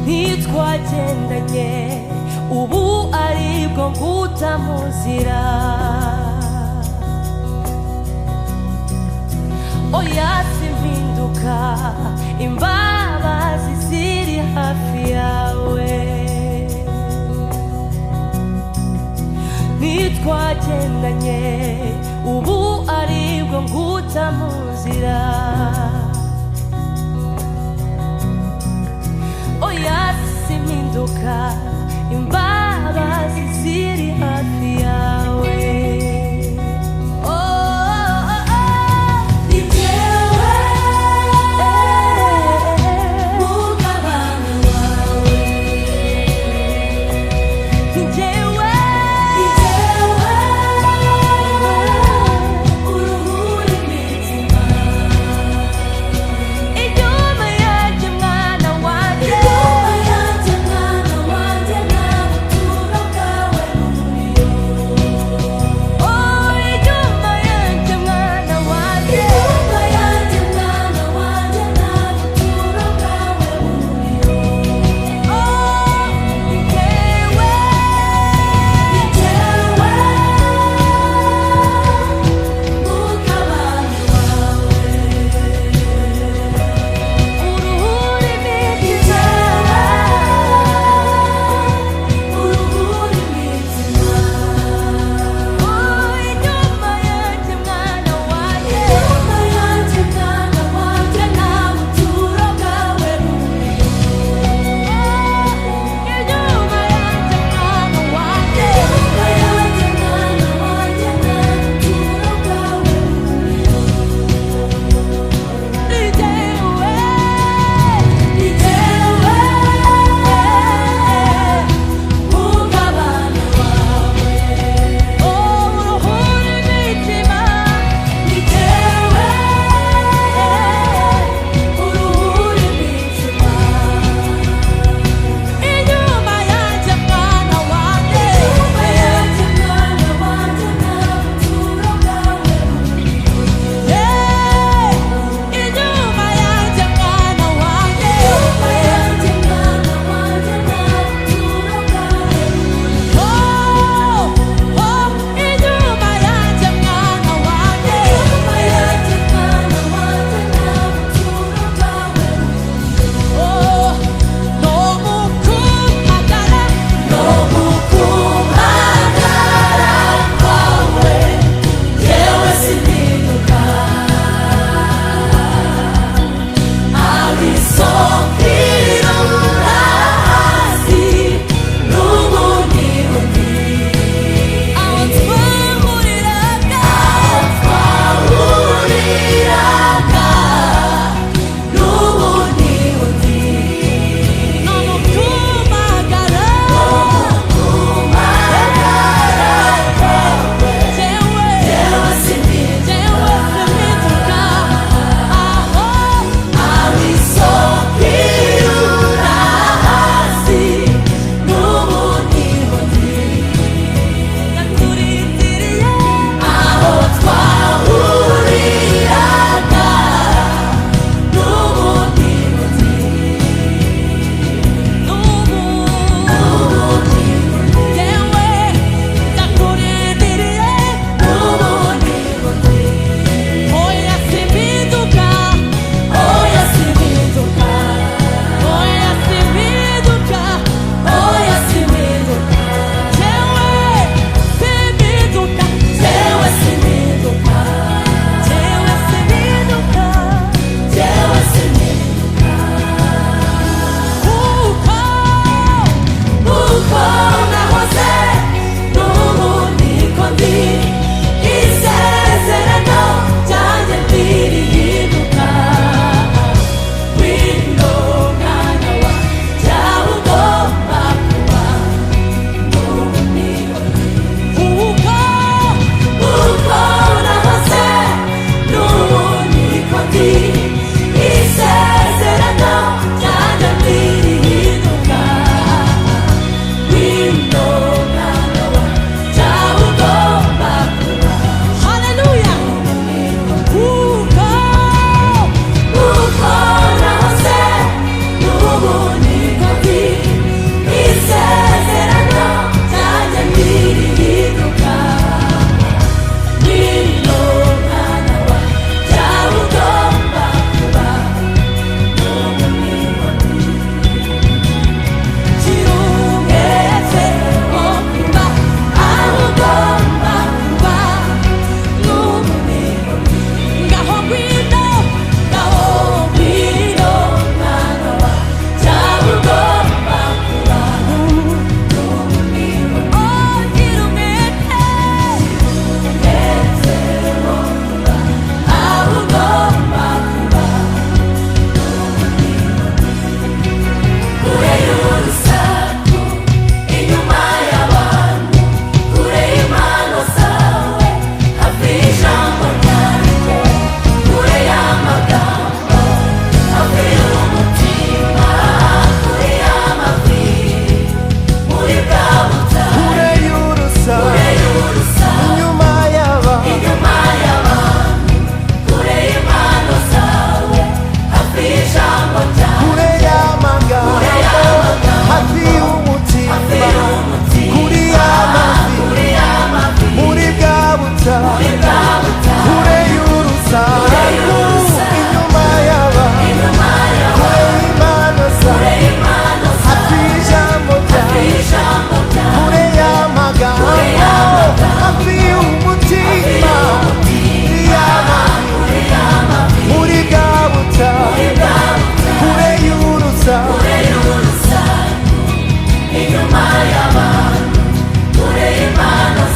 ntitwagendanye ubu aribwo nguta mu nzira. Oya simpinduka, imbabazi ziri hafi yawe. Ntitwagendanye ubu aribwo nguta mu nzira. Oya simpinduka, imbabazi ziri hafi yawe.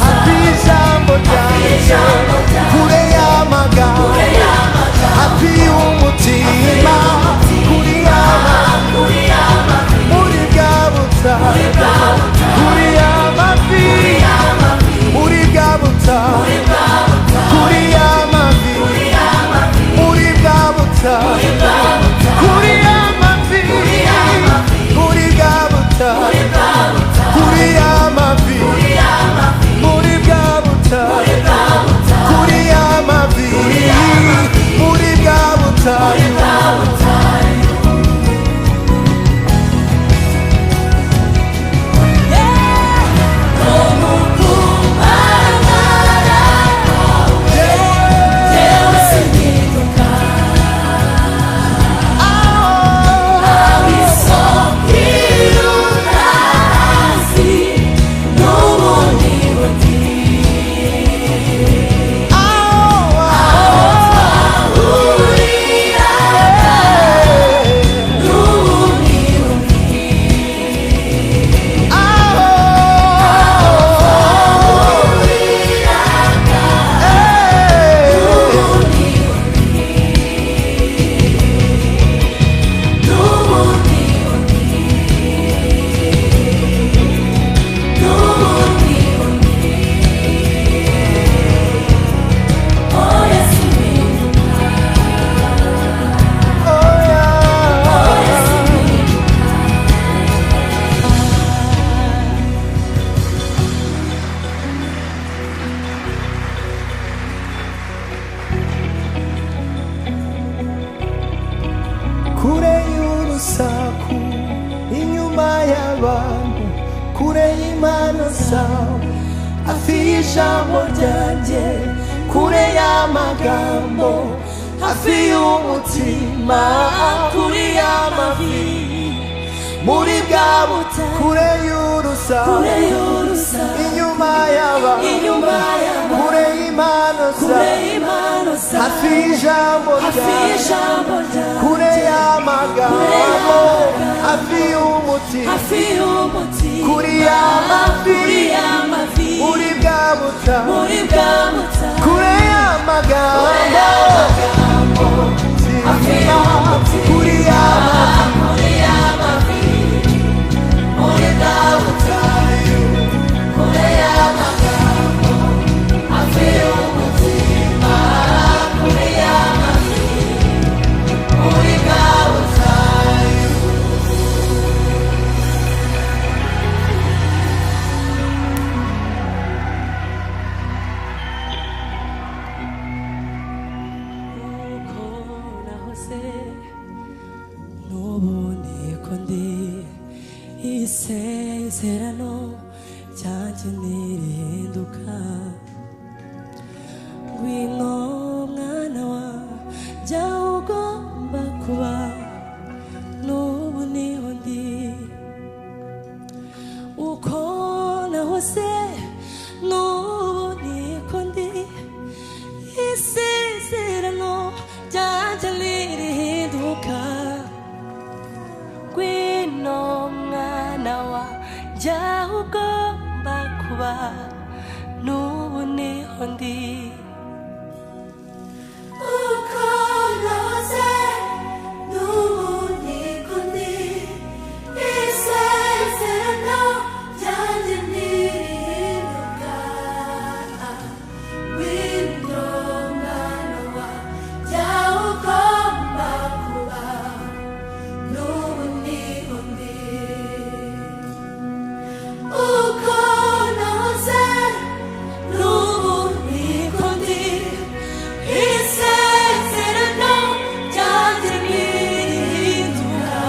hafi y'ijambo ryanjye, kure y'amagambo, hafi y'umutima, kuri y'amavi, muri bwa butayu, kuri y'amavi, muri bwa butayu, kuri y'amavi, muri bwa butayu, kuri y'amavi, muri bwa butayu, kuri y'amavi, muri bwa butayu, kuri y'amavi, muri bwa butayu. Kure y'urusaku, inyuma y'abantu, kure y'impano zawe, hafi y'ijambo ryanjye, kure y'amagambo, hafi y'umutima, kuri y'amavi, muri bwa butayu, kure y'urusaku, inyuma y'abantu, kure y'impano zawe, hafi y'ijambo ryanjye, kure y'amagambo, hafi y'umutima, kuri y'amavi, muri bwa butayu, kure y'amagambo, kuri y'amavi, muri bwa butayu, kure y'amagambo, hafi y'umutima, kuri y'amavi, muri bwa butayu. uko nahoze n'ubu niko ndi, isezerano ryanjye ntirihinduka. Ngwino mwana wa jya ugomba kuba, n'ubu niho ndi. Uko nahoze n'ubu niko ndi, isezerano ryanjye ntirihinduka. Ngwino mwana wa jya ugomba kuba, n'ubu niho ndi. Uko nahoze n'ubu niko ndi, isezerano ryanjye ntirihinduka. Ngwino mwana wa jya ugomba kuba, n'ubu niho ndi. Uko nahoze n'ubu niko ndi, isezerano ryanjye ntirihinduka.